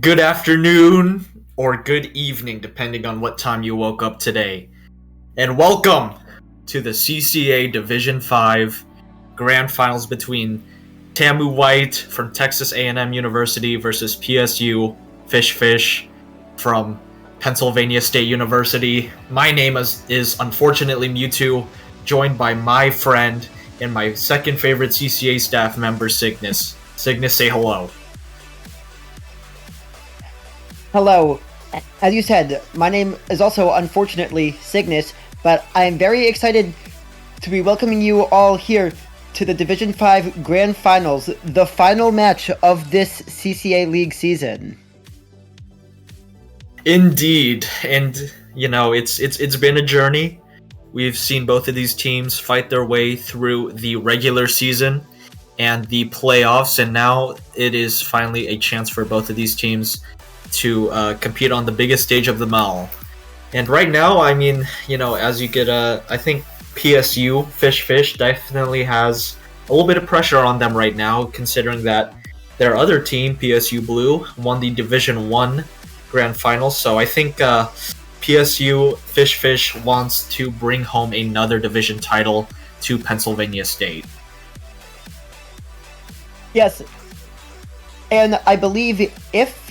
Good afternoon or good evening, depending on what time you woke up today. And welcome to the CCA Division 5 Grand Finals between TAMU White from Texas A&M University versus PSU Fish from Pennsylvania State University. My name is unfortunately Mewtwo, joined by my friend and my second favorite CCA staff member, Cygnus. Cygnus, say hello. Hello. As you said, my name is also unfortunately Cygnus, but I am very excited to be welcoming you all here to the Division 5 Grand Finals, the final match of this CCA League season. Indeed, and it's been a journey. We've seen both of these teams fight their way through the regular season and the playoffs, and now it is finally a chance for both of these teams to compete on the biggest stage of them all. And right now, as you could, I think PSU Fish definitely has a little bit of pressure on them right now, considering that their other team, PSU Blue, won the Division 1 Grand Finals. So I think PSU Fish wants to bring home another division title to Pennsylvania State. Yes, and I believe if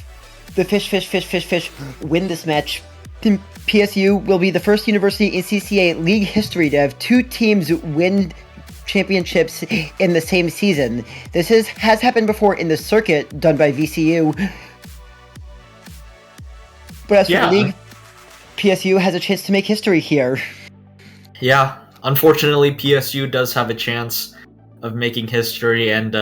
the Fish win this match, PSU will be the first university in CCA League history to have two teams win championships in the same season. This has happened before in the circuit done by VCU. But as for the league, PSU has a chance to make history here. Yeah, unfortunately, PSU does have a chance of making history, and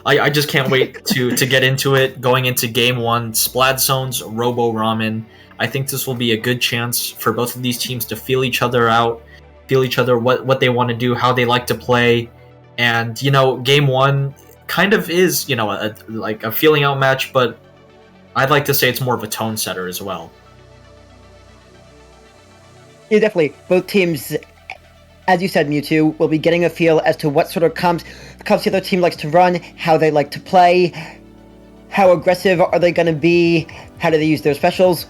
I just can't wait to get into it. Going into Game 1, Splat Zones, Robo Ramen. I think this will be a good chance for both of these teams to feel each other out, feel each other what they want to do, how they like to play. And, Game 1 kind of is, a feeling out match, but I'd like to say it's more of a tone setter as well. Yeah, definitely. Both teams, as you said, Mewtwo, will be getting a feel as to what sort of comps the other team likes to run, how they like to play, how aggressive are they going to be, how do they use their specials.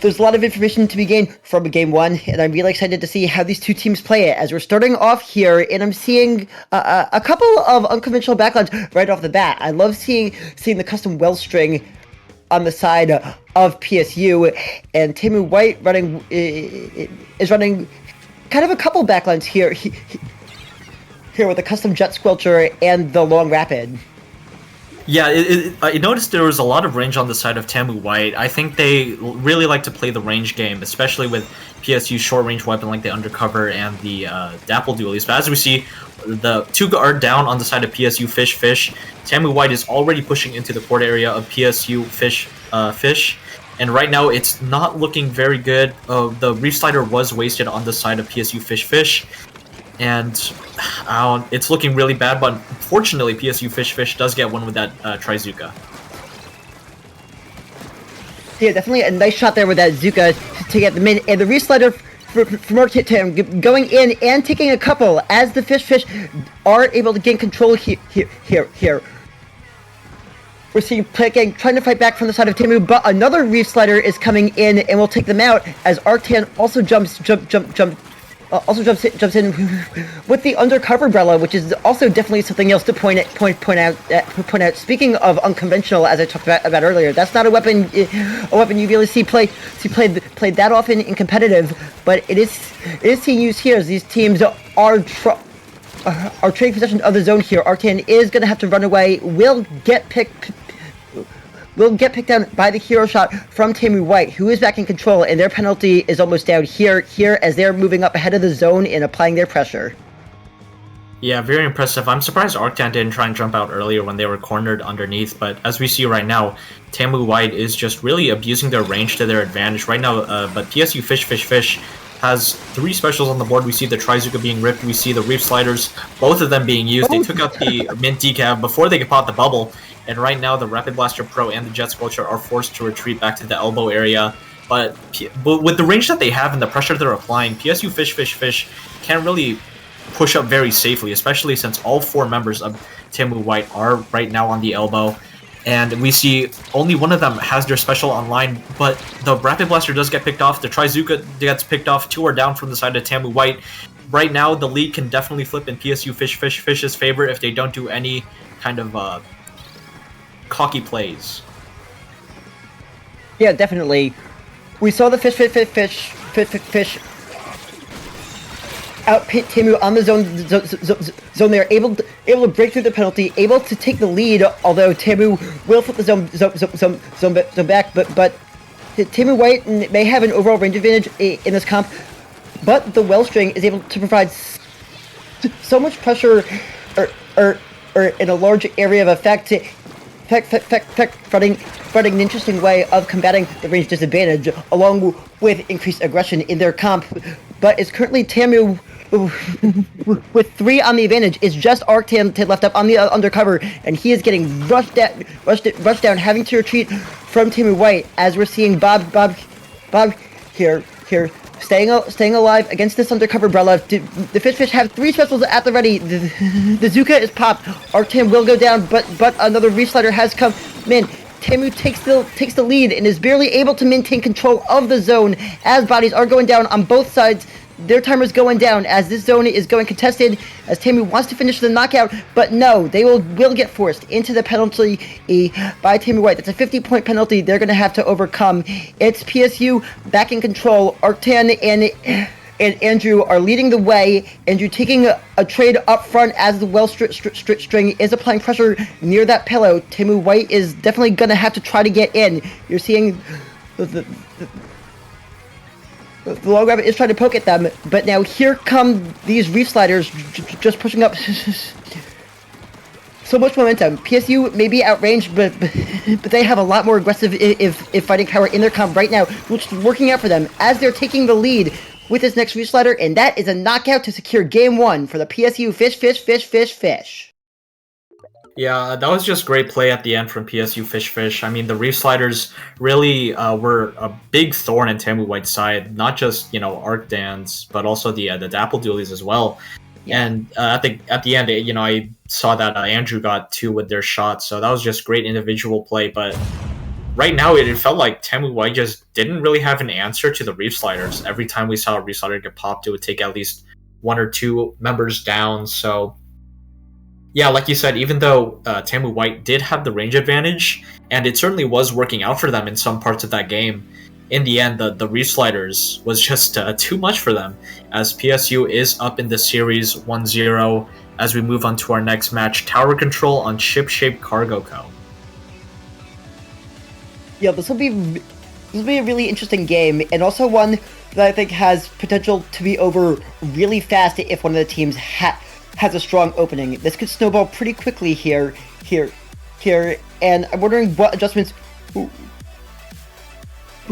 There's a lot of information to be gained from Game 1, and I'm really excited to see how these two teams play it. As we're starting off here, and I'm seeing a couple of unconventional backlines right off the bat. I love seeing the custom well string on the side of PSU, and TAMU White is running kind of a couple backlines here with the custom Jet Squelcher and the Long Rapid. Yeah, I noticed there was a lot of range on the side of TAMU White. I think they really like to play the range game, especially with PSU's short-range weapon like the Undercover and the Dapple Dualies. But as we see, the two guard down on the side of PSU Fish. TAMU White is already pushing into the court area of PSU Fish. And right now, it's not looking very good. The Reef Slider was wasted on the side of PSU Fish. And it's looking really bad, but fortunately, PSU Fish does get one with that Trizuka. Yeah, definitely a nice shot there with that Zuka to get the mid, and the Reef Slider from Arctic going in and taking a couple as the Fish are able to gain control here. We're seeing Play trying to fight back from the side of TAMU, but another Reef Slider is coming in and will take them out as Arctan also jumps in with the Undercover umbrella, which is also definitely something else to point out. Speaking of unconventional, as I talked about earlier, that's not a weapon you really see played that often in competitive, but it is being used here as these teams are trading possession of the zone here. Arctan is going to have to run away. Will get picked down by the hero shot from TAMU White, who is back in control, and their penalty is almost down here as they're moving up ahead of the zone and applying their pressure. Yeah, very impressive. I'm surprised Arctan didn't try and jump out earlier when they were cornered underneath, but as we see right now, TAMU White is just really abusing their range to their advantage right now, but PSU Fish has three specials on the board. We see the Trizuka being ripped, we see the Reef Sliders, both of them being used. They took out the Mint Decaf before they could pop the bubble, and right now the Rapid Blaster Pro and the Jet Squelcher are forced to retreat back to the elbow area. But with the range that they have and the pressure they're applying, PSU Fish can't really push up very safely, especially since all 4 members of TAMU White are right now on the elbow. And we see only one of them has their special online, but the Rapid Blaster does get picked off. The Trizuka gets picked off. 2 are down from the side of TAMU White. Right now, the lead can definitely flip in PSU Fish's favor if they don't do any kind of cocky plays. Yeah, definitely. We saw the fish outpit TAMU on the zone. They are able to break through the penalty, able to take the lead. Although TAMU will flip the zone back, but TAMU White may have an overall range advantage in this comp. But the Wellstring is able to provide so much pressure, or in a large area of effect, providing an interesting way of combating the range disadvantage, along with increased aggression in their comp. But it's currently TAMU with 3 on the advantage. It's just Arctan left up on the undercover, and he is getting rushed down, having to retreat from TAMU White. As we're seeing Bob here. Staying alive against this undercover umbrella. The Fish have 3 specials at the ready. The Zuka is popped. Arctan will go down, but another Reslider has come in. TAMU takes the lead and is barely able to maintain control of the zone as bodies are going down on both sides. Their timer's going down as this zone is going contested, as TAMU wants to finish the knockout, but no, they will get forced into the penalty by TAMU White. That's a 50-point penalty they're going to have to overcome. It's PSU back in control. Arctan and Andrew are leading the way. Andrew taking a trade up front as the Wellstring is applying pressure near that pillow. TAMU White is definitely going to have to try to get in. You're seeing the Long Rabbit is trying to poke at them, but now here come these Reef Sliders just pushing up so much momentum. PSU may be outranged, but they have a lot more aggressive if fighting power in their comp right now, which is working out for them as they're taking the lead with this next Reef Slider, and that is a knockout to secure Game 1 for the PSU Fish. Yeah, that was just great play at the end from PSU Fish. I mean, the Reef Sliders really were a big thorn in TAMU White's side, not just, Arctan's, but also the Dapple Dualies as well. Yeah. And at the end, I saw that Andrew got 2 with their shots, so that was just great individual play. But right now, it felt like TAMU White just didn't really have an answer to the Reef Sliders. Every time we saw a Reef Slider get popped, it would take at least 1 or 2 members down, so... Yeah, like you said, even though TAMU White did have the range advantage, and it certainly was working out for them in some parts of that game, in the end, the Reef Sliders was just too much for them, as PSU is up in the series 1-0 as we move on to our next match, Tower Control on Ship-Shaped Cargo Co. Yeah, this will be a really interesting game, and also one that I think has potential to be over really fast if one of the teams has a strong opening. This could snowball pretty quickly here, and I'm wondering what adjustments we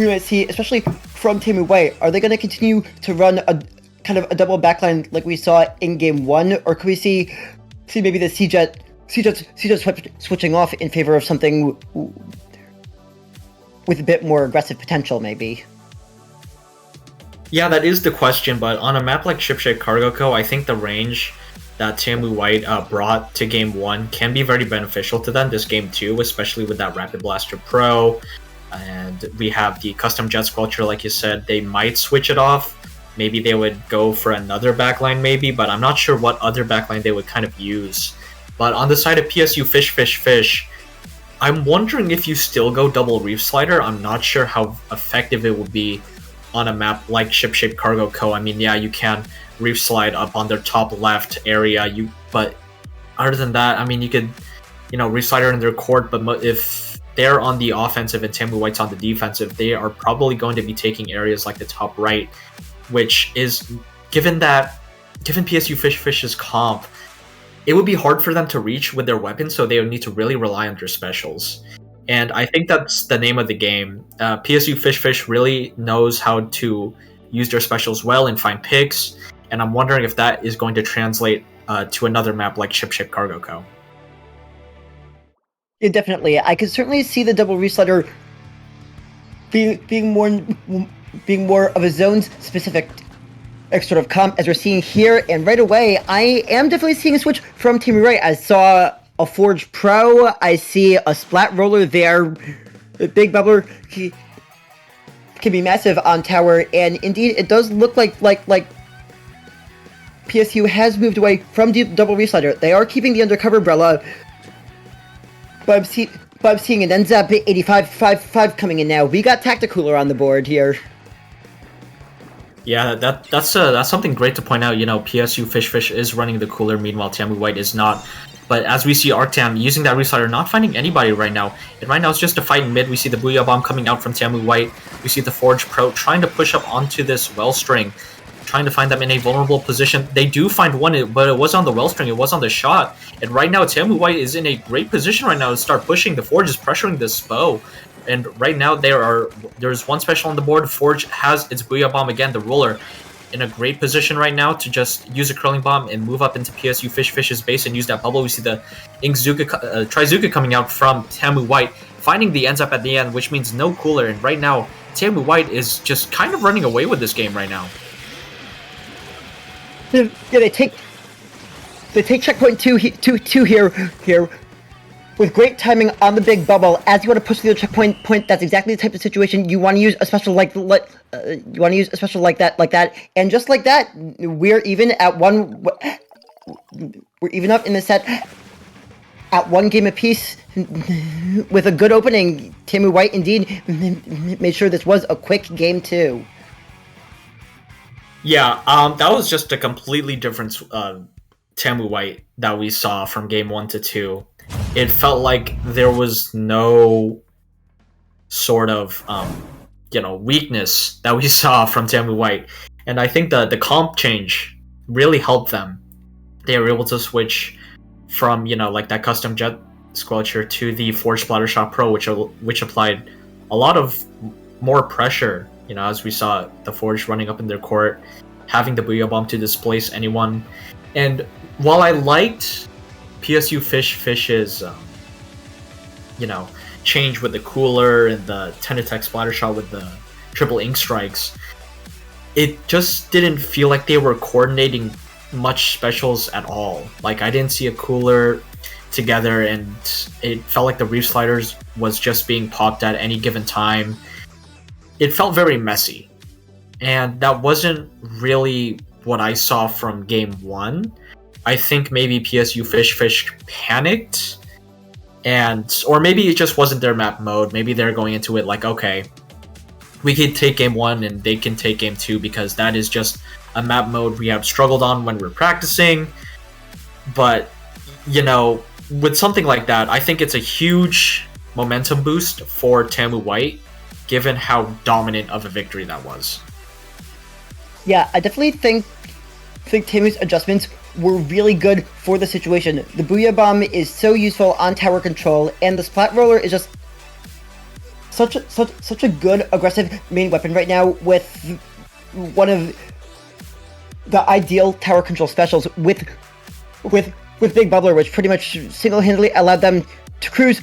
might see, especially from TAMU White. Are they going to continue to run a kind of a double backline like we saw in Game 1, or could we see maybe the C-Jet switching off in favor of something with a bit more aggressive potential, maybe? Yeah, that is the question, but on a map like Ship-Shaped Cargo Co., I think the range that TAMU White brought to Game 1 can be very beneficial to them this Game 2, especially with that Rapid Blaster Pro, and we have the Custom Jet Squelcher, like you said. They might switch it off. Maybe they would go for another backline maybe, but I'm not sure what other backline they would kind of use. But on the side of PSU Fish, I'm wondering if you still go double Reef Slider. I'm not sure how effective it will be on a map like Ship-Shaped Cargo Co. I mean, yeah, you can Reef Slide up on their top left area, but other than that, I mean, you could, Reef Slider in their court, but if they're on the offensive and TAMU White's on the defensive, they are probably going to be taking areas like the top right, which is, given PSU Fish's comp, it would be hard for them to reach with their weapons, so they would need to really rely on their specials. And I think that's the name of the game. PSU Fish really knows how to use their specials well and find picks, and I'm wondering if that is going to translate to another map like Ship-Shaped Cargo Co. Yeah, definitely. I could certainly see the double Reslider being more of a zones specific sort of come as we're seeing here, and right away I am definitely seeing a switch from Team Right. I saw a Forge Pro, I see a Splat Roller there, a Big Bubbler can be massive on tower, and indeed it does look like PSU has moved away from the double reslider. They are keeping the undercover umbrella, but I'm seeing an ends up 85-5 coming in now. We got Tacticooler on the board here. Yeah, that's something great to point out. You know, PSU Fishfish is running the cooler, meanwhile TAMU White is not. But as we see Arctam using that reslider, not finding anybody right now. And right now it's just a fight in mid. We see the Booyah Bomb coming out from TAMU White. We see the Forge Pro trying to push up onto this well string, trying to find them in a vulnerable position. They do find one, but it was on the well string, it was on the shot. And right now TAMU White is in a great position right now to start pushing. The Forge is pressuring this bow. And right now there's one special on the board. Forge has its Booyah Bomb again, the roller, in a great position right now to just use a curling bomb and move up into PSU Fishfish's base and use that bubble. We see the Trizuka coming out from TAMU White, finding the ends up at the end, which means no cooler. And right now, TAMU White is just kind of running away with this game right now. Yeah, they take checkpoint two here. With great timing on the big bubble, as you want to push through the checkpoint point, that's exactly the type of situation you want to use a special like that, and just like that, we're even at one. We're even up in the set at one game apiece with a good opening. TAMU White indeed made sure this was a quick game too. Yeah, that was just a completely different TAMU White that we saw from game 1 to 2. It felt like there was no sort of, weakness that we saw from TAMU White. And I think the comp change really helped them. They were able to switch from, that custom jet squelcher to the Forge Splattershot Pro, which applied a lot of more pressure, as we saw the Forge running up in their court, having the Booyah Bomb to displace anyone. And while I liked PSU Fishfish's, change with the cooler and the 10 attack splatter shot with the triple ink strikes, it just didn't feel like they were coordinating much specials at all. Like, I didn't see a cooler together, and it felt like the reef sliders was just being popped at any given time. It felt very messy, and that wasn't really what I saw from game 1. I think maybe PSU Fishfish panicked, or maybe it just wasn't their map mode. Maybe they're going into it like, okay, we can take game 1 and they can take game 2 because that is just a map mode we have struggled on when we're practicing. But, with something like that, I think it's a huge momentum boost for TAMU White, given how dominant of a victory that was. Yeah, I definitely think TAMU's adjustments were really good for the situation. The Booyah Bomb is so useful on tower control, and the Splat Roller is just such a good aggressive main weapon right now, with one of the ideal tower control specials with Big Bubbler, which pretty much single-handedly allowed them to cruise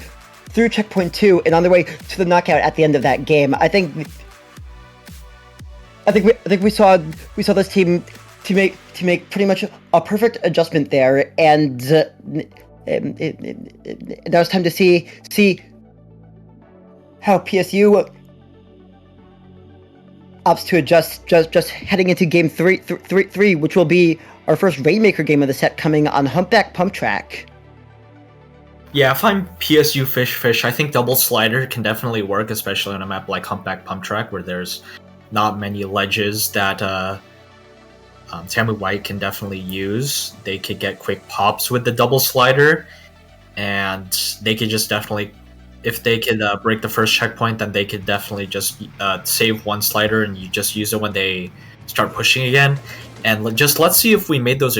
through checkpoint 2 and on their way to the knockout at the end of that game. I think we saw this team to make pretty much a perfect adjustment there, and now it's time to see how PSU opts to adjust just heading into game 3, which will be our first Rainmaker game of the set, coming on Humpback Pump Track. Yeah, if I'm PSU Fishfish, I think double slider can definitely work, especially on a map like Humpback Pump Track, where there's not many ledges that TAMU White can definitely use. They could get quick pops with the double slider, and they could just definitely, if they could break the first checkpoint, then they could definitely just save one slider and you just use it when they start pushing again. And let's see if we made those.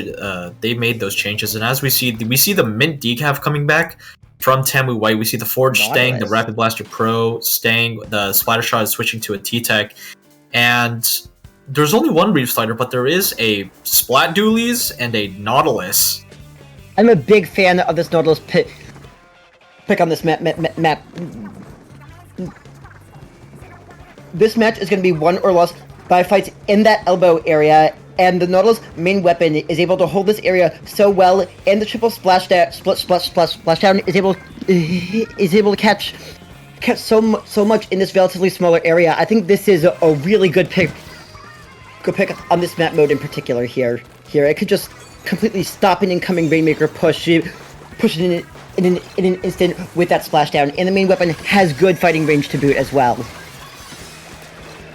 They made those changes, and as we see the Mint Decaf coming back from TAMU White. We see the Forge staying, the Rapid Blaster Pro staying, the Splattershot is switching to a T-Tech, and there's only one Reef Slider, but there is a Splat Dualies and a Nautilus. I'm a big fan of this Nautilus pick on this map. This match is going to be won or lost by fights in that elbow area, and the Nautilus main weapon is able to hold this area so well, and the triple splashdown is able to catch so much in this relatively smaller area. I think this is a really good pick on this map mode in particular here. It could just completely stop an incoming Rainmaker push it in an instant with that splashdown, and the main weapon has good fighting range to boot as well.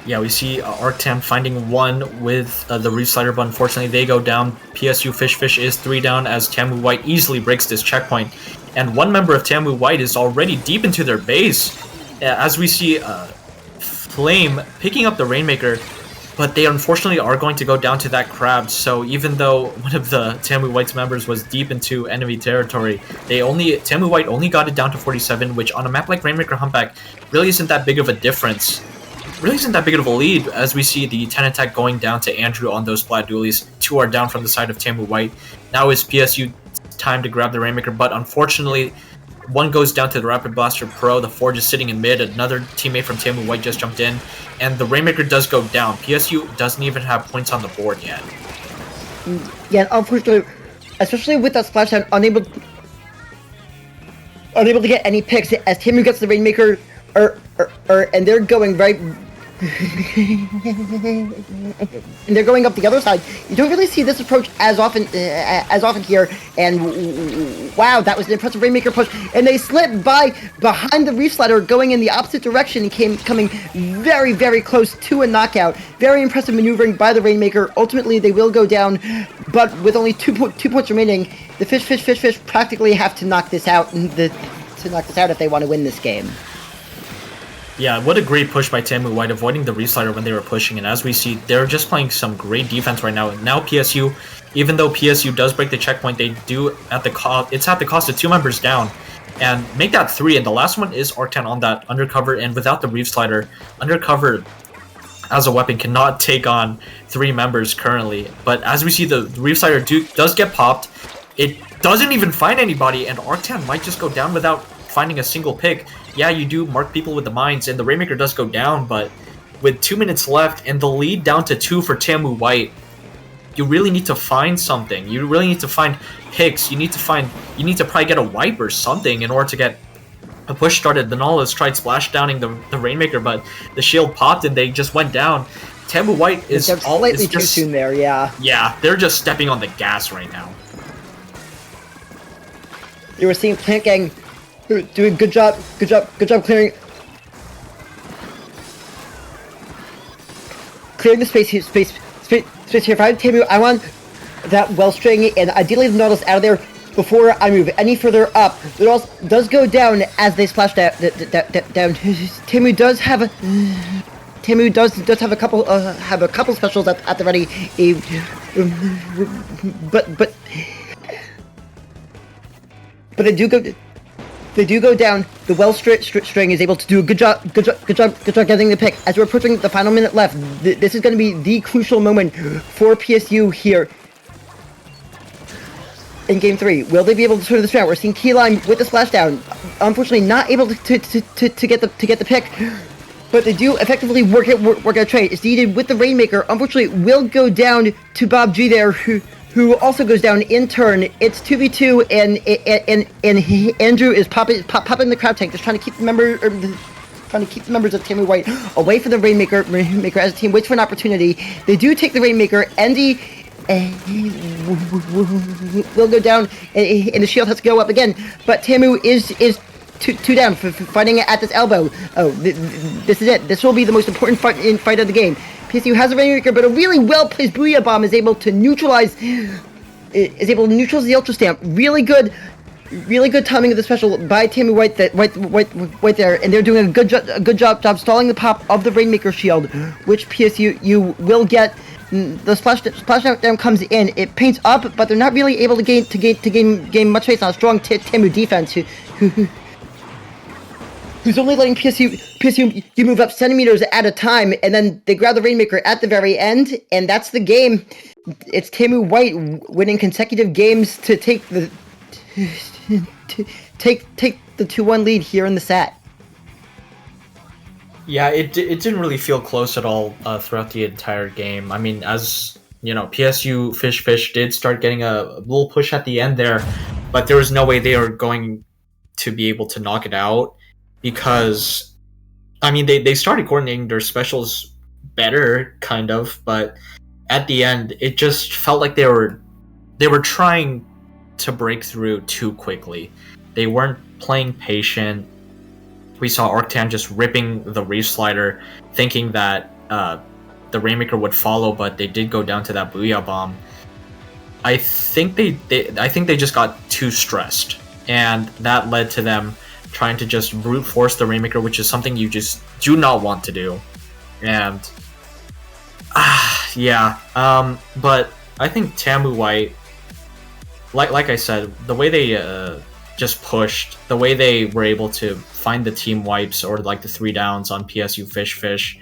Yeah, we see Arctam finding one with the Reef Slider, but unfortunately they go down. PSU Fishfish is 3 down as TAMU White easily breaks this checkpoint. And one member of TAMU White is already deep into their base. As we see Flame picking up the Rainmaker, but they unfortunately are going to go down to that crab. So even though one of the TAMU White's members was deep into enemy territory, TAMU White only got it down to 47, which on a map like Rainmaker Humpback really isn't that big of a difference. Really isn't that big of a lead, as we see the 10 attack going down to Andrew on those Splat Dualies. 2 are down from the side of TAMU White. Now is PSU time to grab the Rainmaker, but unfortunately, one goes down to the Rapid Blaster Pro. The Forge is sitting in mid. Another teammate from TAMU White just jumped in, and the Rainmaker does go down. PSU doesn't even have points on the board yet. Yeah, unfortunately, especially with that splashdown, unable to get any picks as TAMU gets the Rainmaker, and they're going right. And they're going up the other side. You don't really see this approach as often here. And wow, that was an impressive Rainmaker push. And they slipped behind the Reef Slider, going in the opposite direction and coming very, very close to a knockout. Very impressive maneuvering by the Rainmaker. Ultimately, they will go down, but with only 2 points remaining, the Fish practically have to knock this out if they want to win this game. Yeah, what a great push by TAMU White, avoiding the Reef Slider when they were pushing. And as we see, they're just playing some great defense right now. Now PSU, even though PSU does break the checkpoint, they do it's at the cost of 2 members down. And make that 3, and the last one is Arctan on that Undercover, and without the Reef Slider, Undercover as a weapon cannot take on 3 members currently. But as we see, the Reef Slider does get popped. It doesn't even find anybody, and Arctan might just go down without finding a single pick. Yeah, you do mark people with the mines, and the Rainmaker does go down, but with 2 minutes left and the lead down to 2 for TAMU White, you really need to find something. You really need to find picks. You need to probably get a wipe or something in order to get a push started. The Nautilus tried splash downing the Rainmaker, but the shield popped and they just went down. TAMU White is slightly too soon there, yeah. Yeah, they're just stepping on the gas right now. You were seeing Plant Gang doing good job clearing the space here. If I'm TAMU, I want that well string and ideally the Nautilus out of there before I move any further up. The Nautilus does go down as they splash down. TAMU does have a couple specials at the ready, but they do go down. The well string is able to do a good job getting the pick. As we're approaching the final minute left, this is going to be the crucial moment for PSU here in Game 3. Will they be able to turn this around? We're seeing Keyline with the splashdown. Unfortunately, not able to get the pick, but they do effectively work out trade. It's needed with the Rainmaker. Unfortunately, will go down to Bob G there, who also goes down in turn. It's 2v2, and Andrew is popping the crab tank, just trying to keep the members of TAMU White away from the Rainmaker as a team. Waits for an opportunity. They do take the Rainmaker. Andy will go down, and the shield has to go up again. But TAMU is two down for fighting at this elbow. Oh, this is it. This will be the most important fight of the game. PSU has a Rainmaker, but a really well-placed Booyah Bomb is able to neutralize the Ultra Stamp. Really good timing of the special by TAMU White there, and they're doing a good job stalling the pop of the Rainmaker shield, which PSU you will get. The splash down comes in. It paints up, but they're not really able to gain much space on a strong TAMU defense who's only letting PSU you move up centimeters at a time, and then they grab the Rainmaker at the very end, and that's the game. It's TAMU White winning consecutive games to take the 2-1 lead here in the set. Yeah, it didn't really feel close at all throughout the entire game. I mean, as PSU Fish did start getting a little push at the end there, but there was no way they were going to be able to knock it out because, I mean, they started coordinating their specials better, kind of, but at the end, it just felt like they were trying to break through too quickly. They weren't playing patient. We saw Arctan just ripping the Reef Slider, thinking that the Rainmaker would follow, but they did go down to that Booyah Bomb. I think they just got too stressed, and that led to them trying to just brute force the Rainmaker, which is something you just do not want to do. And but I think TAMU White, like I said, the way they just pushed, the way they were able to find the team wipes or like the 3 downs on PSU Fish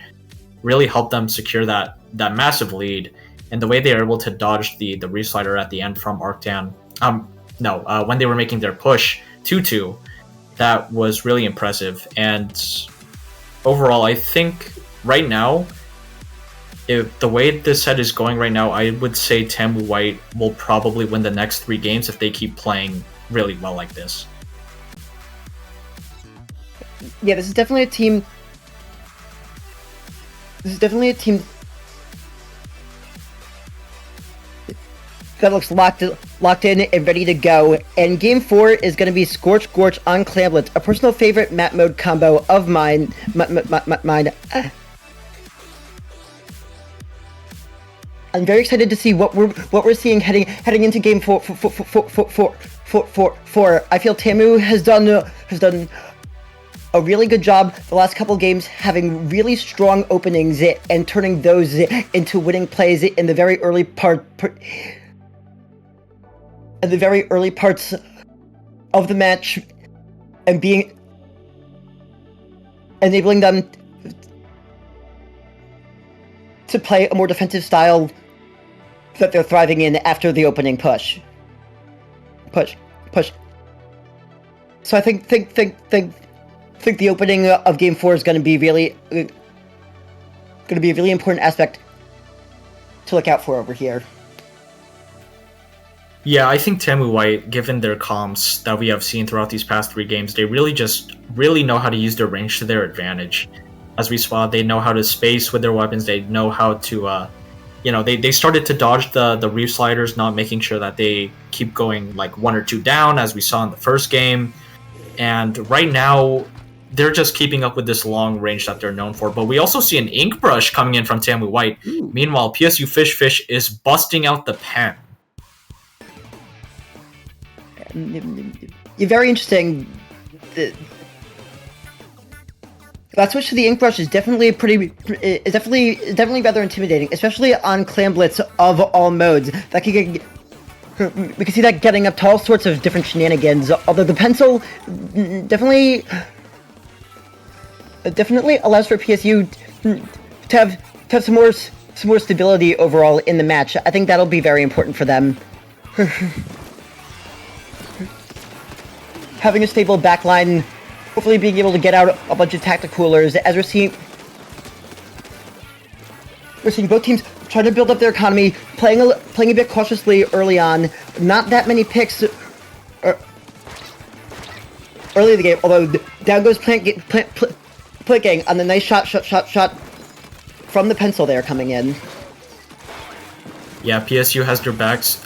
really helped them secure that massive lead. And the way they were able to dodge the Reef Slider at the end from Arctan, when they were making their push 2-2, that was really impressive. And overall, I think right now, if the way this set is going right now, I would say TAMU White will probably win the next 3 games if they keep playing really well like this. Yeah, this is definitely a team that looks locked in and ready to go. And Game 4 is going to be Scorch Gorge on Clamblets, a personal favorite map mode combo of mine. I'm very excited to see what we're seeing heading into Game 4. I feel TAMU has done a really good job the last couple games, having really strong openings and turning those into winning plays in the very early parts of the match, and enabling them to play a more defensive style that they're thriving in after the opening push. So I think the opening of Game 4 is going to be a really important aspect to look out for over here. Yeah, I think TAMU White, given their comms that we have seen throughout these past 3 games, they really know how to use their range to their advantage. As we saw, they know how to space with their weapons. They know how to, they started to dodge the Reef Sliders, not making sure that they keep going like 1 or 2 down, as we saw in the first game. And right now, they're just keeping up with this long range that they're known for. But we also see an Ink Brush coming in from TAMU White. Ooh. Meanwhile, PSU Fish is busting out the pen. Very interesting. That switch to the Ink Brush is definitely definitely rather intimidating, especially on Clamblets of all modes. We can see that getting up to all sorts of different shenanigans. Although the pencil definitely allows for PSU to have some more stability overall in the match. I think that'll be very important for them. Having a stable backline, hopefully being able to get out a bunch of tactic coolers, as we're seeing both teams trying to build up their economy, playing a bit cautiously early on. Not that many picks early in the game, although down goes Plant Gang on the nice shot from the pencil there coming in. Yeah, PSU has their backs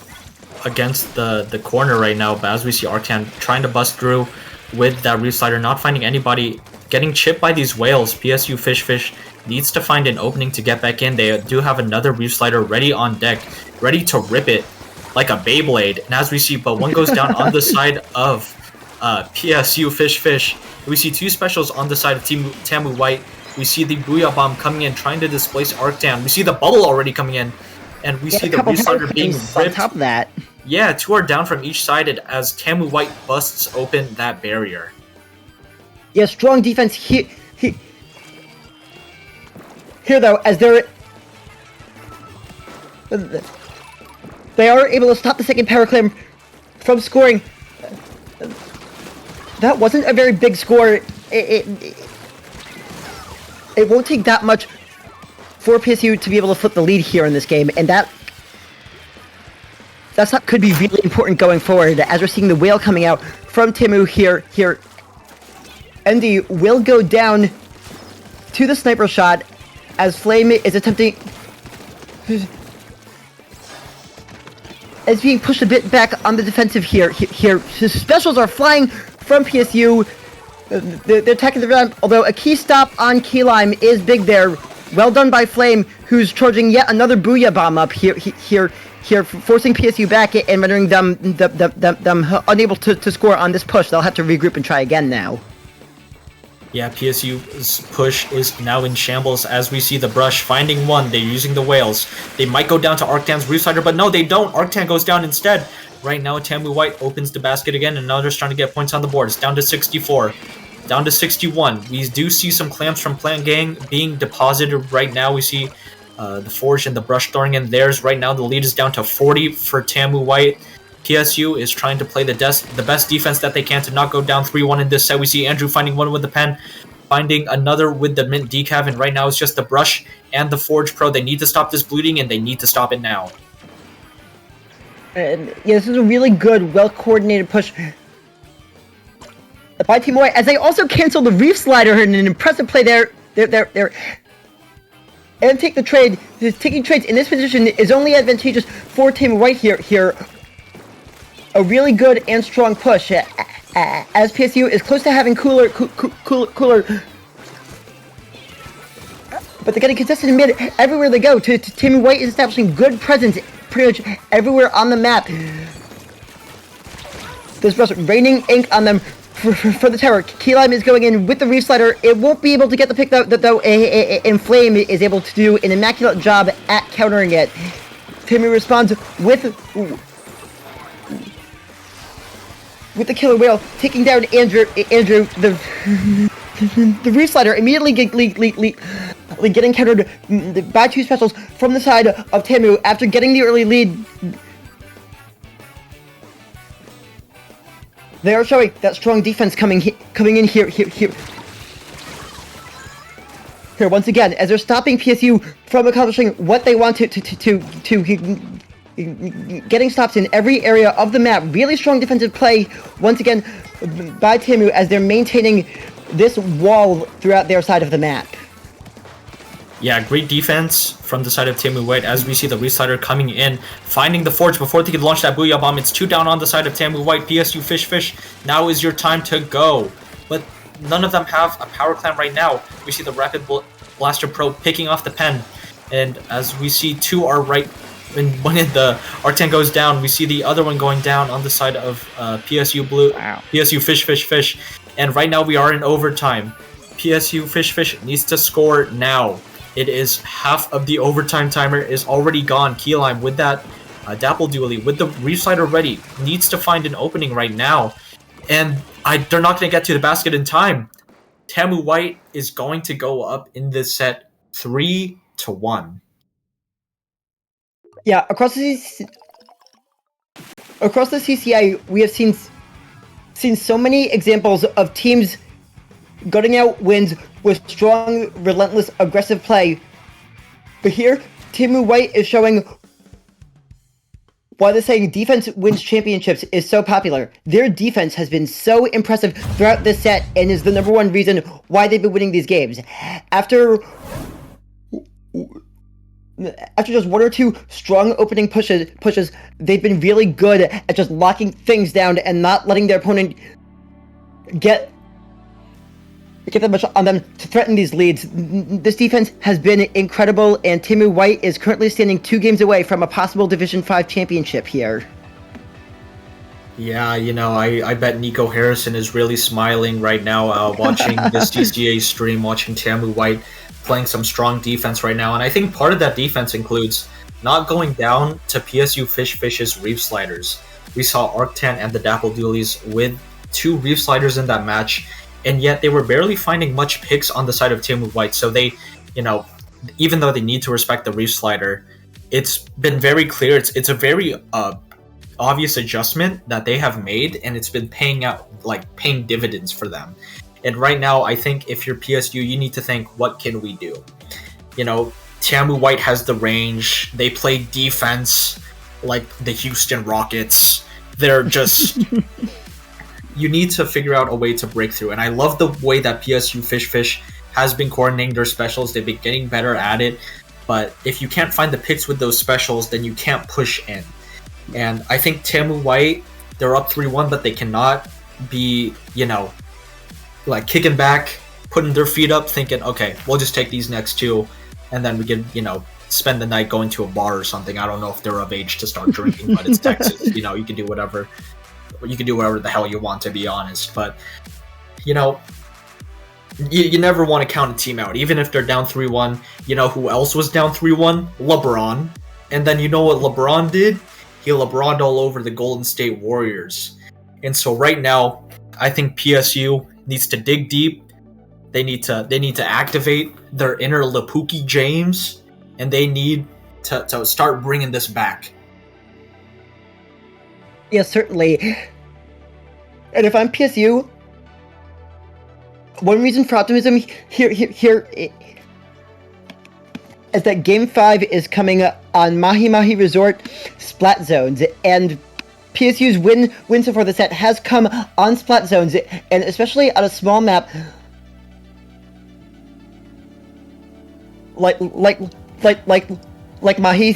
against the corner right now, but as we see Arctan trying to bust through with that Reef Slider, not finding anybody, getting chipped by these whales. PSU Fish needs to find an opening to get back in. They do have another Reef Slider ready on deck, ready to rip it like a Beyblade. And as we see, but one goes down on the side of PSU Fish. We see 2 specials on the side of TAMU White. We see the Booyah Bomb coming in, trying to displace Arctan. We see the bubble already coming in, and we see the Reef Slider being ripped. On top of that. Yeah, 2 are down from each side as TAMU White busts open that barrier. Yeah, strong defense here though, as they are able to stop the second power clam from scoring. That wasn't a very big score. It won't take that much for PSU to be able to flip the lead here in this game, and that could be really important going forward, as we're seeing the whale coming out from TAMU here. Endy will go down to the sniper shot as Flame is attempting... is being pushed a bit back on the defensive here. Specials are flying from PSU. They're attacking the ramp, although a key stop on Key Lime is big there. Well done by Flame, who's charging yet another Booyah Bomb up here, forcing PSU back and rendering them unable to score on this push. They'll have to regroup and try again now. Yeah, PSU's push is now in shambles as we see the Brush finding one. They're using the whales. They might go down to Arctan's Reef Slider, but no, they don't. Arctan goes down instead. Right now, TAMU White opens the basket again, and now they're trying to get points on the board. It's down to 64. Down to 61. We do see some clamps from Plant Gang being deposited right now. We see the Forge and the Brush throwing in theirs. Right now, the lead is down to 40 for TAMU White. PSU is trying to play the best defense that they can to not go down 3-1 in this set. We see Andrew finding one with the pen, finding another with the Mint Decav, and right now it's just the Brush and the Forge Pro. They need to stop this bleeding, and they need to stop it now. Yeah, this is a really good, well-coordinated push by Team White, as they also cancel the Reef Slider in an impressive play there. And take the trade. Taking trades in this position is only advantageous for Team White here. A really good and strong push, as PSU is close to having cooler, but they're getting contested in mid everywhere they go. Team White is establishing good presence pretty much everywhere on the map. There's just raining ink on them for the tower. Key Lime is going in with the Reef Slider. It won't be able to get the pick though, and Flame is able to do an immaculate job at countering it. Timmy responds with the Killer Whale, taking down Andrew. The Reef Slider immediately getting countered by two specials from the side of TAMU after getting the early lead. They are showing that strong defense coming in here. Here once again, as they're stopping PSU from accomplishing what they want to getting stops in every area of the map. Really strong defensive play once again by TAMU as they're maintaining this wall throughout their side of the map. Yeah, great defense from the side of TAMU White as we see the Reef Slider coming in, finding the Forge before they can launch that Booyah Bomb. It's 2 down on the side of TAMU White. PSU Fish, now is your time to go. But none of them have a power clamp right now. We see the Rapid Blaster Pro picking off the pen. And as we see, 2 are right, when one of the Arctan goes down, we see the other one going down on the side of PSU Blue. Wow. PSU Fish. And right now we are in overtime. PSU Fish needs to score now. It is half of the overtime timer is already gone. Key Lime with that Dapple Dually, with the Reef Slider ready, needs to find an opening right now. And they're not going to get to the basket in time. TAMU White is going to go up in this set 3-1. Yeah, across the CCA, we have seen so many examples of teams gutting out wins with strong, relentless, aggressive play. But here, TAMU White is showing why the saying defense wins championships is so popular. Their defense has been so impressive throughout this set and is the number one reason why they've been winning these games. After just 1 or 2 strong opening pushes, they've been really good at just locking things down and not letting their opponent get that much on them to threaten these leads. This defense has been incredible, and TAMU White is currently standing 2 games away from a possible Division 5 championship here. Yeah, I bet Nico Harrison is really smiling right now watching this CCA stream, watching TAMU White playing some strong defense right now. And I think part of that defense includes not going down to PSU Fish's Reef Sliders. We saw Arctan and the Dapple Dualies with 2 Reef Sliders in that match, and yet they were barely finding much picks on the side of TAMU White. So they, even though they need to respect the Reef Slider, it's been very clear. It's a very obvious adjustment that they have made, and it's been paying dividends for them. And right now, I think if you're PSU, you need to think, what can we do? TAMU White has the range. They play defense. like the Houston Rockets. They're just you need to figure out a way to break through. And I love the way that PSU Fish Fish has been coordinating their specials. They've been getting better at it. But if you can't find the picks with those specials, then you can't push in. And I think TAMU White, they're up 3-1, but they cannot be, like kicking back, putting their feet up, thinking, okay, we'll just take these next two, and then we can, spend the night going to a bar or something. I don't know if they're of age to start drinking, but it's Texas. You can do whatever. You can do whatever the hell you want, to be honest. But, you never want to count a team out, even if they're down 3-1. You know who else was down 3-1? LeBron. And then you know what LeBron did? He LeBroned all over the Golden State Warriors. And so right now, I think PSU needs to dig deep. They need to activate their inner Lapuki James, and they need to start bringing this back. Yes, certainly. And if I'm PSU, one reason for optimism here is that Game 5 is coming on Mahi Mahi Resort Splat Zones, and PSU's win so far this set has come on Splat Zones, and especially on a small map like Mahi.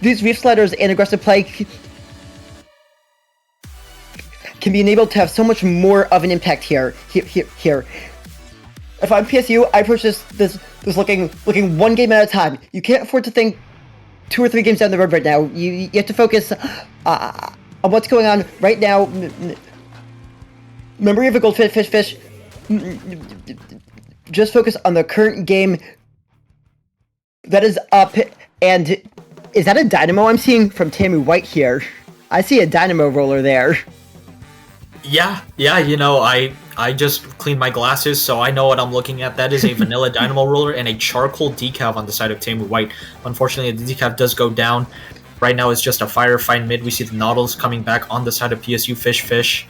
These reef sliders and aggressive play can be enabled to have so much more of an impact here. If I'm PSU, I approach this looking one game at a time. You can't afford to think 2 or 3 games down the road right now. You have to focus on what's going on right now. Memory of a goldfish, fish. Just focus on the current game that is up. And is that a dynamo I'm seeing from TAMU White here? I see a dynamo roller there. Yeah, I just cleaned my glasses, so I know what I'm looking at. That is a vanilla dynamo roller and a charcoal decal on the side of TAMU White. Unfortunately, the decal does go down. Right now, it's just a firefight mid. We see the Nautilus coming back on the side of PSU Fish.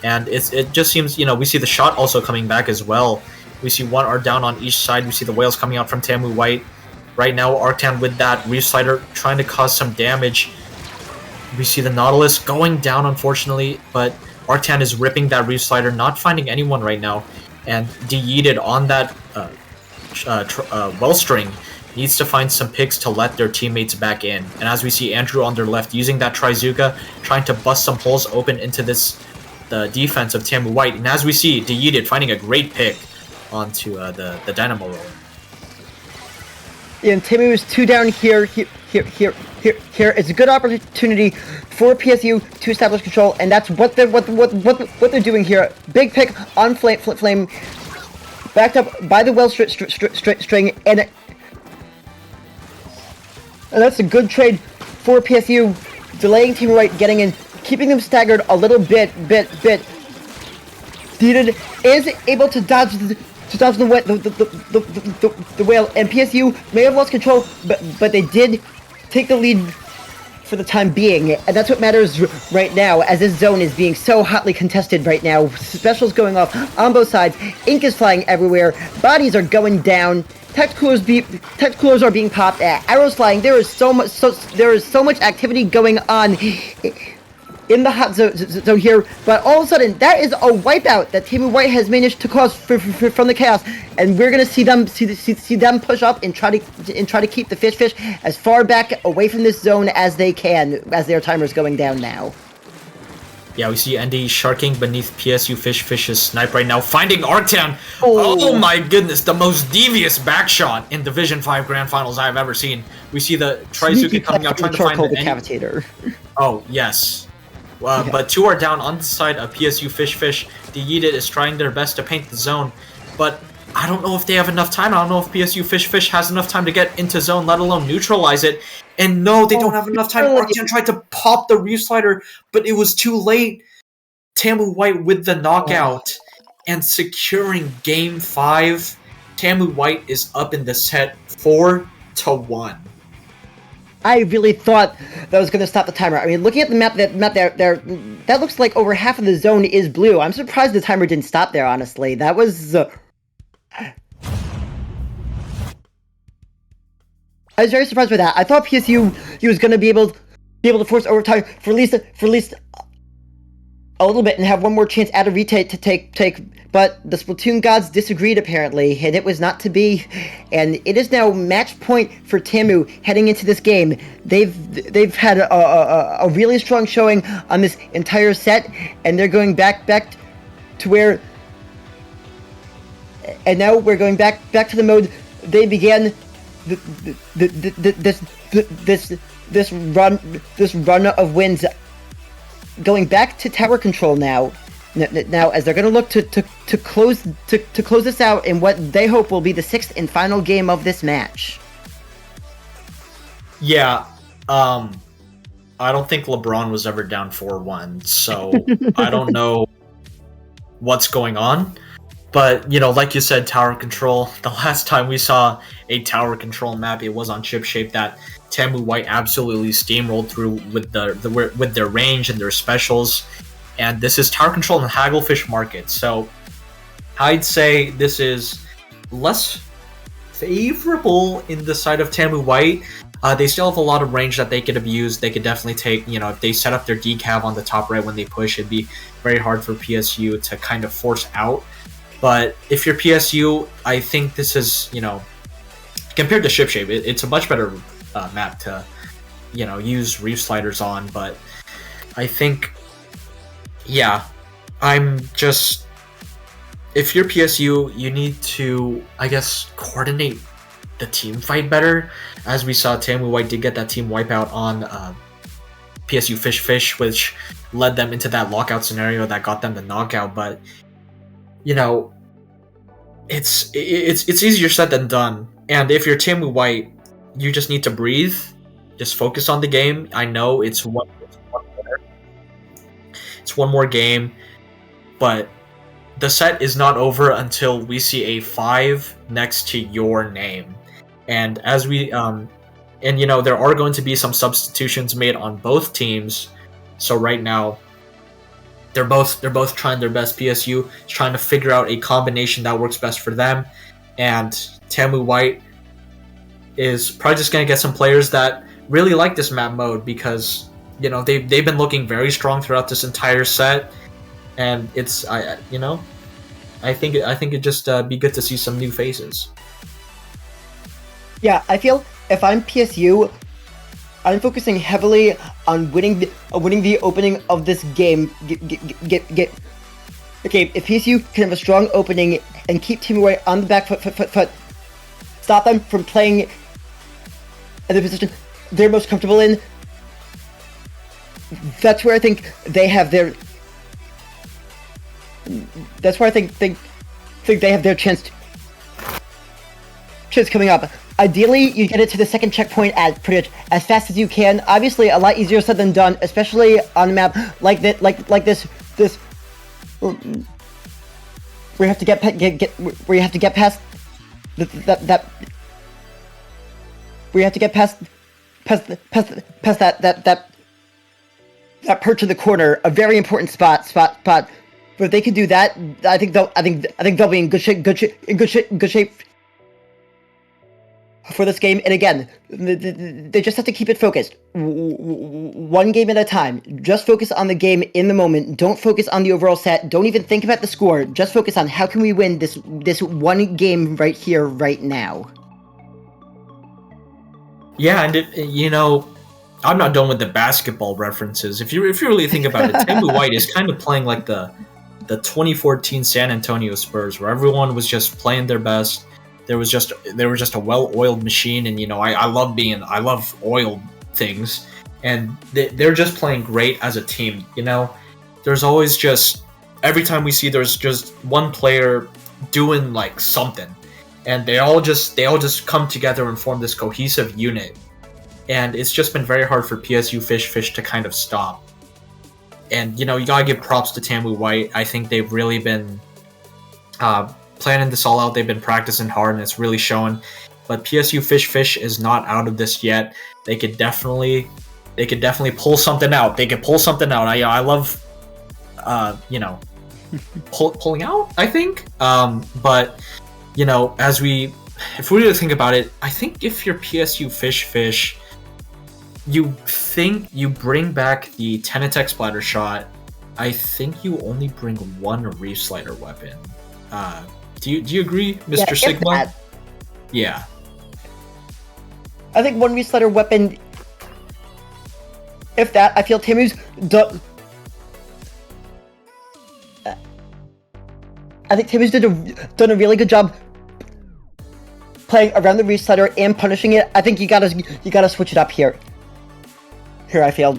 And it just seems, we see the shot also coming back as well. We see 1 R down on each side. We see the whales coming out from TAMU White. Right now, Arctan with that Reef Slider trying to cause some damage. We see the Nautilus going down, unfortunately, but Arctan is ripping that Reef Slider, not finding anyone right now. And Yeeted on that well string needs to find some picks to let their teammates back in. And as we see Andrew on their left using that Trizuka, trying to bust some holes open into the defense of TAMU White. And as we see, Yeeted finding a great pick onto the Dynamo roller. And TAMU is 2 down here. It's a good opportunity for PSU to establish control, and that's what they're doing here. Big pick on Flame, backed up by the well string, and that's a good trade for PSU, delaying TAMU White getting in, keeping them staggered a little bit. Yeeted is able to dodge the whale, and PSU may have lost control, but they did take the lead for the time being, and that's what matters right now, as this zone is being so hotly contested right now. Specials going off on both sides, ink is flying everywhere, bodies are going down, tech coolers are being popped, arrows flying. There is so much activity going on in the hot zone here, but all of a sudden, that is a wipeout that TAMU White has managed to cause from the chaos, and we're gonna see them them push up and try to keep the fish as far back away from this zone as they can, as their timer is going down now. Yeah, we see Andy sharking beneath PSU Fish's snipe right now, finding Arctan. Oh my goodness, the most devious back shot in Division 5 Grand Finals I've ever seen. We see the Trizuki coming out, trying to find the decapitator. Oh yes. But 2 are down on the side of PSU Fish. The Yeeted is trying their best to paint the zone, but I don't know if they have enough time. I don't know if PSU Fish has enough time to get into zone, let alone neutralize it. And no, they don't have enough time. Arctan tried to pop the Reef Slider, but it was too late. TAMU White with the knockout and securing Game 5. TAMU White is up in the set 4-1. I really thought that was going to stop the timer. I mean, looking at the map there, that looks like over half of the zone is blue. I'm surprised the timer didn't stop there, honestly. That was... I was very surprised by that. I thought PSU he was going to be able to force overtime for at least a little bit and have one more chance at a retake to take. But the Splatoon gods disagreed apparently, and it was not to be. And it is now match point for TAMU heading into this game. They've had a really strong showing on this entire set, and they're going back to where. And now we're going back to the mode they began this run of wins, going back to tower control now as they're going to look to close this out in what they hope will be the 6th and final game of this match. Yeah, I don't think LeBron was ever down 4-1, so I don't know what's going on. But, like you said, tower control. The last time we saw a tower control map, it was on Chip Shape that TAMU White absolutely steamrolled through with their range and their specials. And this is tower control in the Hagglefish market. So I'd say this is less favorable in the side of TAMU White. They still have a lot of range that they could abuse. They could definitely take, if they set up their decav on the top right when they push, it'd be very hard for PSU to kind of force out. But if you're PSU, I think this is, compared to Ship Shape, it's a much better map to, use reef sliders on. But I think, if you're PSU, you need to, I guess, coordinate the team fight better. As we saw, TAMU White did get that team wipeout on PSU Fish, which led them into that lockout scenario that got them the knockout. But it's easier said than done. And if you're TAMU White, you just need to breathe, just focus on the game. I know it's one more game, but the set is not over until we see a 5 next to your name. And as we there are going to be some substitutions made on both teams. So right now, they're both trying their best. PSU is trying to figure out a combination that works best for them, and TAMU White is probably just going to get some players that really like this map mode because they've been looking very strong throughout this entire set, and it's I think it'd just be good to see some new faces. Yeah, I feel if I'm PSU, I'm focusing heavily on winning the opening of this game. Okay, if PSU can have a strong opening and keep TAMU White on the back foot, stop them from playing in the position they're most comfortable in. That's where I think they have their. That's where I think they have their chance coming up. Ideally, you get it to the second checkpoint at pretty much as fast as you can. Obviously, a lot easier said than done, especially on a map like this. Where you have to get where you have to get past that. Where you have to get past that perch in the corner, a very important spot. But if they can do that, I think they'll be in good shape for this game. And again, they just have to keep it focused, one game at a time. Just focus on the game in the moment. Don't focus on the overall set. Don't even think about the score. Just focus on how can we win this one game right here, right now. Yeah, and I'm not done with the basketball references. If you really think about it, TAMU White is kind of playing like the 2014 San Antonio Spurs, where everyone was just playing their best. They were just a well-oiled machine, and I love oiled things, and they're just playing great as a team. There's always just every time we see there's just one player doing like something, and they all just come together and form this cohesive unit, and it's just been very hard for PSU Fish to kind of stop. And you gotta give props to TAMU White. I think they've really been planning this all out. They've been practicing hard, and it's really showing. But PSU Fish is not out of this yet. They could definitely pull something out. They could pull something out. I love, pulling out. I think. But as we if we really think about it, I think if you're PSU Fish, you think you bring back the 10 attack splatter shot. I think you only bring one Reef Slider weapon. Do you agree, Mr. Yeah, Sigma? That. Yeah. I think one Reef Slider weapon. If that, I feel TAMU's I think TAMU's done a really good job playing around the Reef Slider and punishing it. I think you gotta switch it up here. Here, I feel.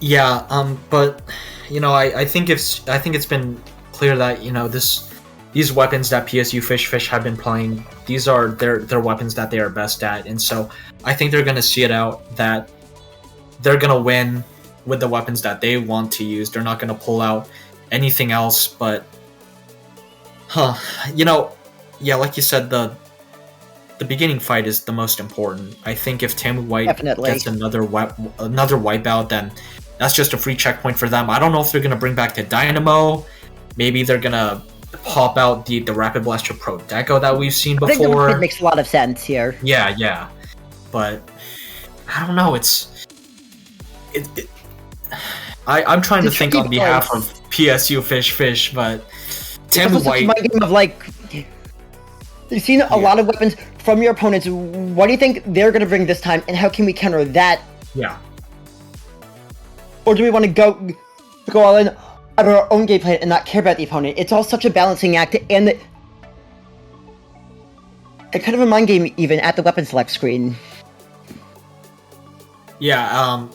Yeah, but you know, I think it's been clear that, you know, these weapons that PSU Fish have been playing, these are their weapons that they are best at, and so I think they're gonna see it out that they're gonna win with the weapons that they want to use. They're not gonna pull out anything else. But, you know, yeah, like you said, the beginning fight is the most important. I think if TAMU White gets another wipeout, then that's just a free checkpoint for them. I don't know if they're gonna bring back the Dynamo. Maybe they're gonna pop out the Rapid Blaster Pro Deco that we've seen before. I think it makes a lot of sense here. Yeah, but I don't know. I'm trying to think on behalf of PSU Fish, but TAMU White. My game of like, you've seen a lot of weapons from your opponents. What do you think they're gonna bring this time, and how can we counter that? Yeah. Or do we want to go all in on our own gameplay and not care about the opponent? It's all such a balancing act, and kind of a mind game even at the weapon select screen. Yeah,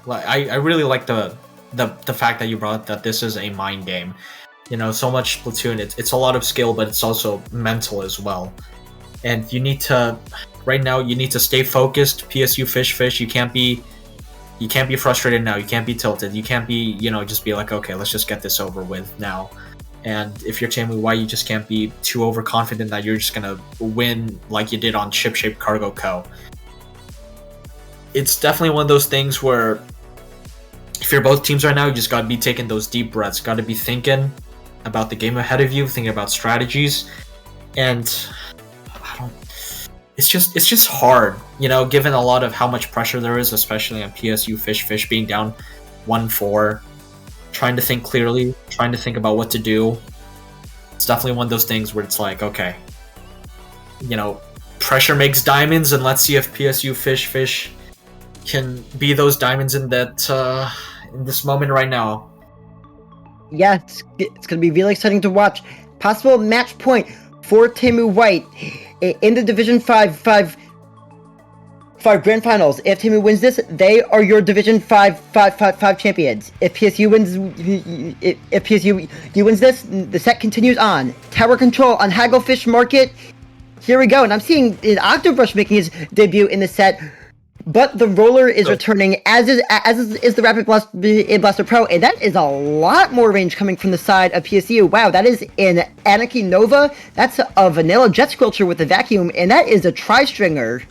I really like the fact that you brought up that this is a mind game. You know, so much Splatoon, it's a lot of skill, but it's also mental as well. And you need to, right now, you need to stay focused. PSU Fish, you can't be frustrated now. You can't be tilted. You can't be, you know, just be like, okay, let's just get this over with now. And if you're TAMU White, you just can't be too overconfident that you're just gonna win like you did on Ship-Shaped Cargo Co. It's definitely one of those things where if you're both teams right now, you just gotta be taking those deep breaths. Gotta be thinking about the game ahead of you, thinking about strategies, and it's just hard, you know, given a lot of how much pressure there is, especially on PSU Fish being down 1-4, trying to think clearly, trying to think about what to do. It's definitely one of those things where it's like, okay, you know, pressure makes diamonds, and let's see if PSU Fish can be those diamonds in that in this moment right now. Yeah, it's gonna be really exciting to watch. Possible match point for TAMU White in the Division 5 Grand Finals. If TAMU wins this, they are your Division 5 champions. If PSU wins this, the set continues on. Tower control on Hagglefish Market. Here we go, and I'm seeing an Octobrush making his debut in the set. But the roller is returning, as is the Rapid Blaster Pro, and that is a lot more range coming from the side of PSU. Wow, that is an Anarchy Nova. That's a Vanilla Jet Squelcher with a vacuum, and that is a Tri-Stringer.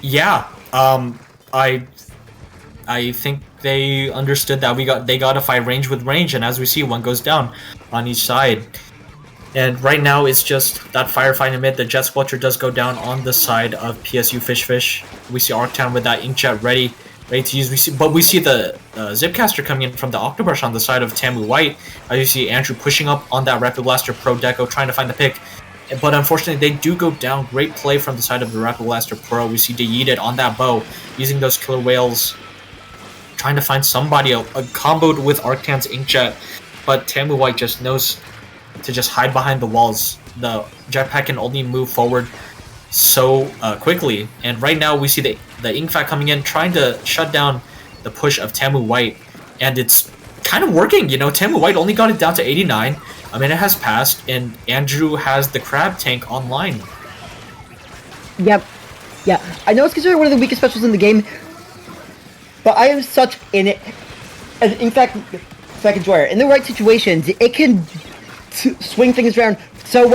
Yeah, I think they understood that they got to fight range with range, and as we see, one goes down on each side. And right now, it's just that firefight in mid. The Jet Squelcher does go down on the side of PSU Fish. We see Arctown with that Inkjet ready to use. We see the Zipcaster coming in from the Octobrush on the side of TAMU White. As you see Andrew pushing up on that Rapid Blaster Pro Deco, trying to find the pick. But unfortunately, they do go down. Great play from the side of the Rapid Blaster Pro. We see Yeeted on that bow, using those Killer Whales, trying to find somebody a comboed with Arctown's Inkjet. But TAMU White just knows to just hide behind the walls. The jetpack can only move forward so quickly, and right now we see the Inkfat coming in, trying to shut down the push of TAMU White, and it's kind of working. You know, TAMU White only got it down to 89. A minute has passed, and Andrew has the Crab Tank online. Yep. Yeah, I know it's considered one of the weakest specials in the game, but I am such an Inkfat enjoyer. In the right situations, it can swing things around so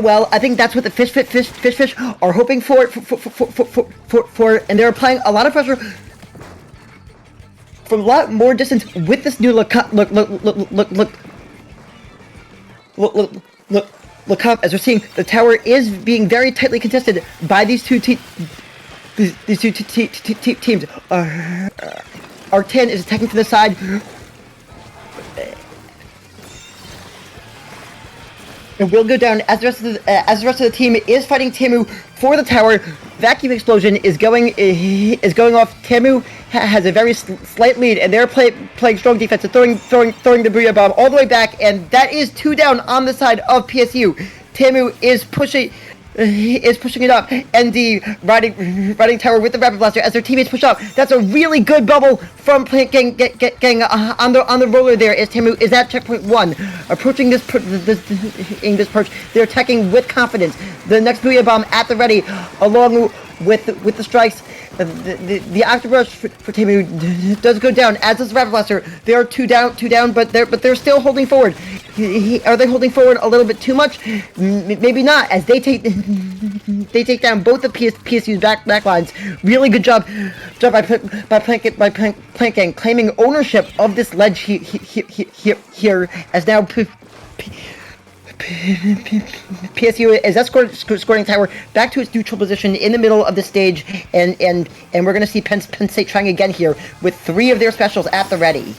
well. I think that's what the fish are hoping for, and they're applying a lot of pressure from a lot more distance with this new look look up as we're seeing the tower is being very tightly contested by these two teams. Arc-10 is attacking from the side. And will go down as the rest of the team is fighting TAMU for the tower. Vacuum explosion is going off. TAMU has a very slight lead, and they're playing strong defense and throwing the Booyah Bomb all the way back, and that is 2 down on the side of PSU. TAMU is pushing it up, and the riding tower with the Rapid Blaster as their teammates push up. That's a really good bubble from Plant Gang on the roller there as TAMU is at checkpoint 1. Approaching this perch, they're attacking with confidence. The next Booyah Bomb at the ready, along with the strikes. The Octobrush for TAMU does go down, as does the Rapid Blaster. They are 2 down, but they're still holding forward. Are they holding forward a little bit too much? Maybe not, as they take down both the PSU's back lines. Really good job by Plant Gang claiming ownership of this ledge here, as now PSU is escorting tower back to its neutral position in the middle of the stage, and we're going to see Penn State trying again here with 3 of their specials at the ready.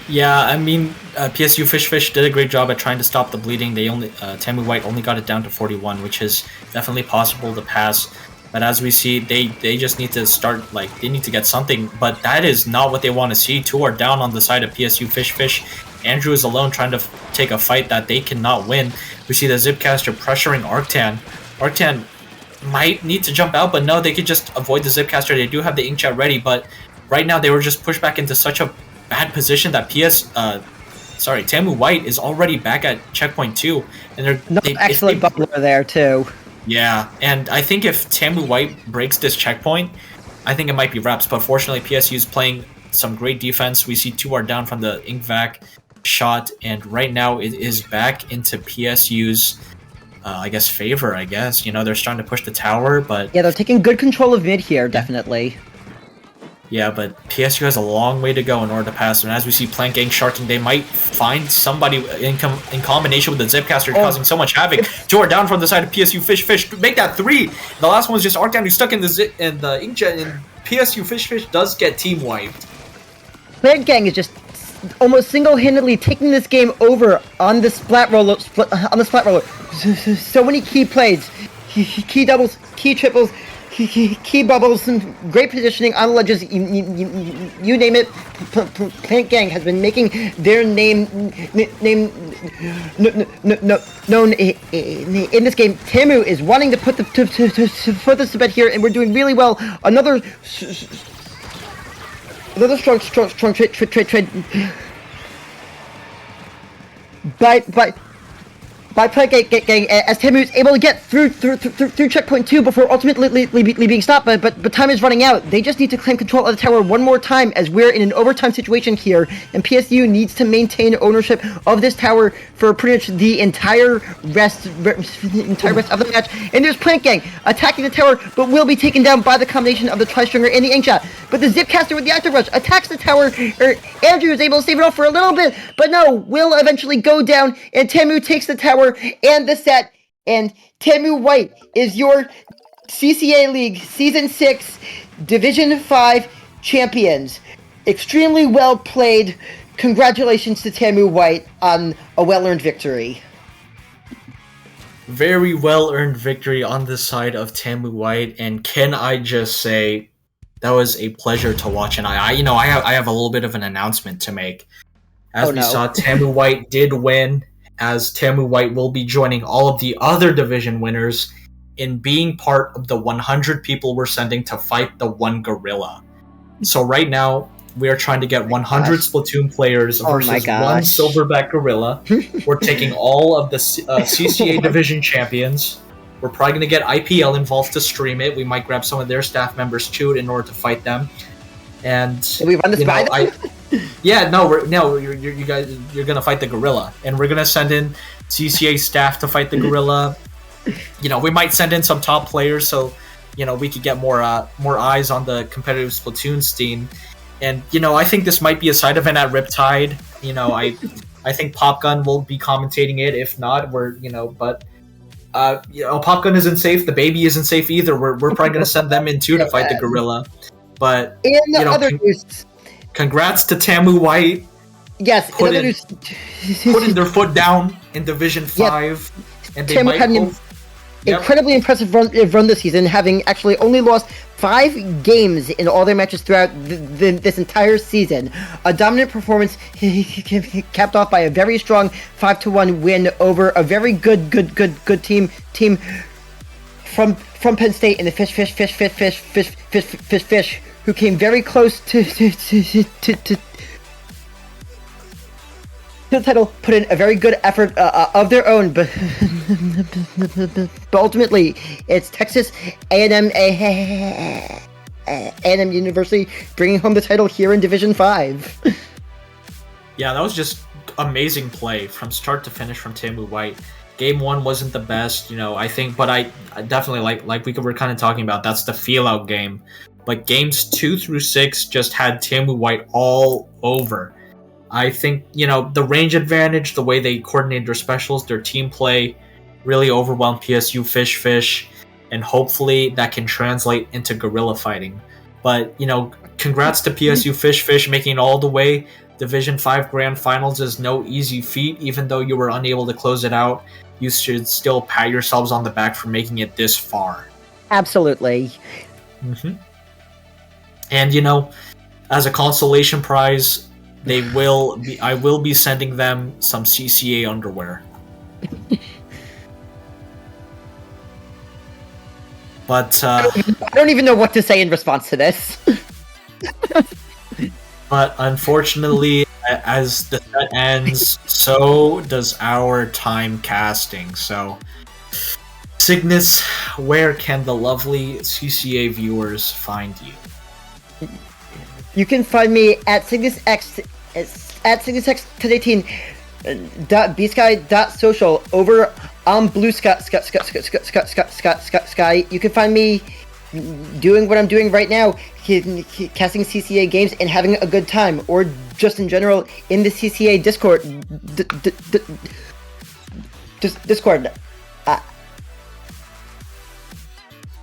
Yeah, I mean, PSU Fish did a great job at trying to stop the bleeding. They TAMU White only got it down to 41, which is definitely possible to pass. But as we see, they just need to start, they need to get something. But that is not what they want to see. 2 are down on the side of PSU Fish. Andrew is alone trying to take a fight that they cannot win. We see the Zipcaster pressuring Arctan. Arctan might need to jump out, but no, they could just avoid the Zipcaster. They do have the Inkjet ready, but right now they were just pushed back into such a bad position that TAMU White is already back at checkpoint 2, and excellent bubbler there too. Yeah, and I think if TAMU White breaks this checkpoint, I think it might be wraps. But fortunately, PSU is playing some great defense. We see 2 are down from the Inkvac shot, and right now it is back into PSU's favor. They're starting to push the tower, but yeah, they're taking good control of mid here, definitely. Yeah, but PSU has a long way to go in order to pass. And as we see Plant Gang sharking, they might find somebody in combination with the Zipcaster causing so much havoc. 2 are down from the side of PSU Fish to make that 3. The last one was just Arctan who's stuck in the Inkjet, and PSU Fish does get team wiped. Plant Gang is just almost single-handedly taking this game over on the splat roller. So many key plays, key doubles, key triples, key bubbles, and great positioning on ledges. You name it. Plant Gang has been making their name known in this game. TAMU is wanting to put this to bed here, and we're doing really well. Another strong trade by Plant Gang as TAMU is able to get through checkpoint 2 before ultimately being stopped, but time is running out. They just need to claim control of the tower one more time, as we're in an overtime situation here, and PSU needs to maintain ownership of this tower for pretty much the entire rest of the match. And there's Plant Gang attacking the tower, but will be taken down by the combination of the Tri-Stringer and the Inkshot. But the Zipcaster with the Octobrush attacks the tower. Andrew is able to save it off for a little bit, but no, will eventually go down, and TAMU takes the tower and the set, and TAMU White is your CCA League Season 6 Division 5 champions. Extremely well played. Congratulations to TAMU White on a well-earned victory. Very well-earned victory on the side of TAMU White, and can I just say, that was a pleasure to watch, and I have a little bit of an announcement to make. As we saw, TAMU White did win, as TAMU White will be joining all of the other division winners in being part of the 100 people we're sending to fight the one gorilla. So right now, we are trying to get 100 Splatoon players versus one silverback gorilla. We're taking all of the CCA division champions. We're probably going to get IPL involved to stream it. We might grab some of their staff members too in order to fight them. And did we run this by them? Yeah, you guys, you're gonna fight the gorilla, and we're gonna send in CCA staff to fight the gorilla. We might send in some top players, so we could get more eyes on the competitive Splatoon scene. And I think this might be a side event at Riptide. I think Popgun will be commentating it. If not, but Popgun isn't safe. The baby isn't safe either. We're probably gonna send them in too to fight the gorilla. But in the other news, congrats to TAMU White. Yes, putting their foot down in Division 5, and they might had an incredibly impressive run this season, having actually only lost 5 games in all their matches throughout this entire season. A dominant performance capped off by a very strong 5-1 win over a very good team from Penn State in the fish, who came very close to the title, put in a very good effort of their own, but ultimately it's Texas A&M University bringing home the title here in Division 5. Yeah, that was just amazing play from start to finish from TAMU White. Game 1 wasn't the best, I think, but I definitely like we were kind of talking about, that's the feel out game. But games 2 through 6 just had TAMU White all over. I think, the range advantage, the way they coordinated their specials, their team play really overwhelmed PSU Fish, and hopefully that can translate into guerrilla fighting. But, congrats to PSU Fish making it all the way. Division 5 Grand Finals is no easy feat. Even though you were unable to close it out, you should still pat yourselves on the back for making it this far. Absolutely. Mm-hmm. And, as a consolation prize, I will be sending them some CCA underwear. But I don't even know what to say in response to this. But unfortunately, as the set ends, so does our time casting. So, Cygnus, where can the lovely CCA viewers find you? You can find me at CygnusX CygnusX2018.bsky.social over on Blue Sky. You can find me doing what I'm doing right now, casting CCA games and having a good time, or just in general in the CCA Discord. Discord.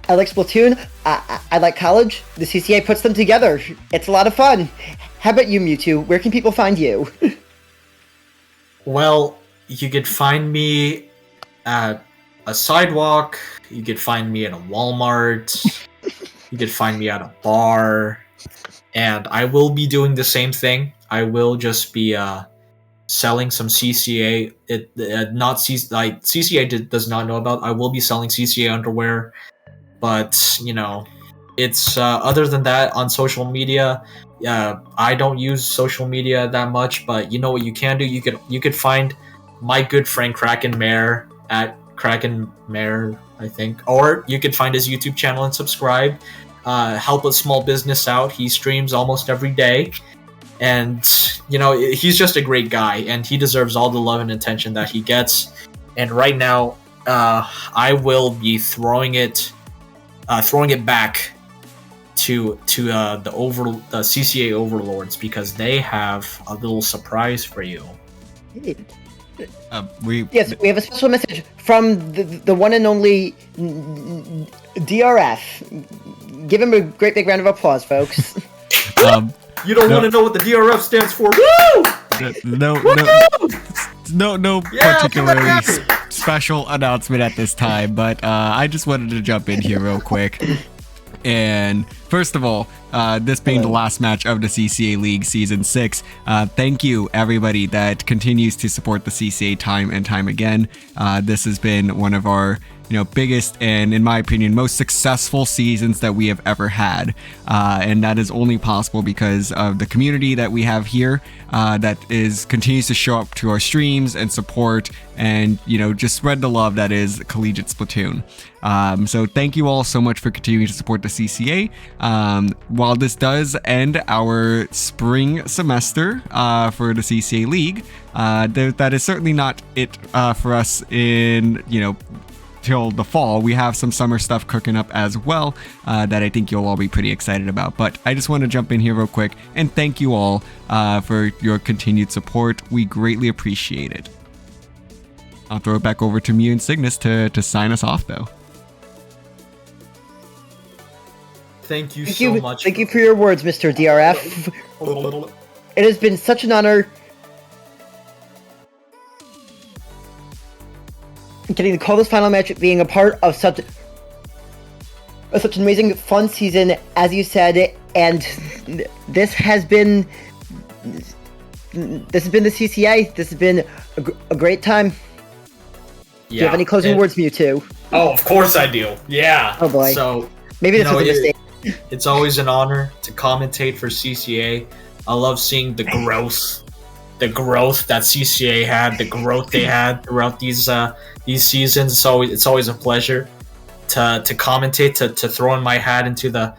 I like Splatoon. I like college. The CCA puts them together. It's a lot of fun. How about you, Mewtwo? Where can people find you? Well, you could find me at a sidewalk. You could find me at a Walmart. You could find me at a bar. And I will be doing the same thing. I will just be selling some CCA. CCA does not know about. I will be selling CCA underwear. But, it's other than that, on social media, I don't use social media that much, but you know what you can do? You could find my good friend Kraken Mare at Kraken Mare, I think. Or you could find his YouTube channel and subscribe. Help a small business out. He streams almost every day. And, he's just a great guy, and he deserves all the love and attention that he gets. And right now, I will be throwing it back to the CCA overlords, because they have a little surprise for you. We have a special message from the one and only DRF. Give him a great big round of applause, folks. You don't want to know what the DRF stands for? Woo! No particularly special announcement at this time, but I just wanted to jump in here real quick. And first of all, this being the last match of the CCA League Season 6, thank you everybody that continues to support the CCA time and time again. This has been one of our biggest and, in my opinion, most successful seasons that we have ever had. And that is only possible because of the community that we have here that continues to show up to our streams and support and, just spread the love that is Collegiate Splatoon. So thank you all so much for continuing to support the CCA. While this does end our spring semester for the CCA League, that is certainly not it for us in, till the fall, we have some summer stuff cooking up as well that I think you'll all be pretty excited about. But I just want to jump in here real quick and thank you all for your continued support. We greatly appreciate it. I'll throw it back over to Mew and Cygnus to sign us off, though. Thank you so much. Thank you for your words, Mr. DRF. It has been such an honor getting to call this final match, being a part of such an amazing, fun season, as you said, and this has been the CCA. This has been a great time. Do you have any closing words, Mewtwo? Oh, of course I do. Yeah. Oh boy. So maybe this was a mistake. It's always an honor to commentate for CCA. I love seeing the growth that CCA had, the growth they had throughout these seasons. It's always a pleasure to commentate, to throw in my hat into the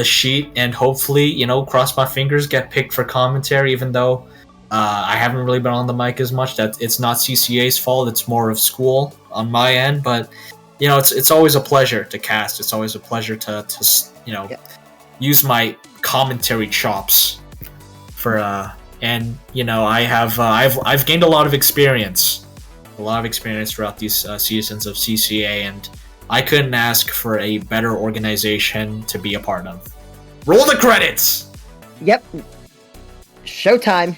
sheet, and hopefully, cross my fingers, get picked for commentary, even though I haven't really been on the mic as much. That it's not CCA's fault. It's more of school on my end. But it's always a pleasure to cast. It's always a pleasure to use my commentary chops for and I've gained a lot of experience throughout these seasons of CCA, and I couldn't ask for a better organization to be a part of. Roll the credits. Yep. Showtime.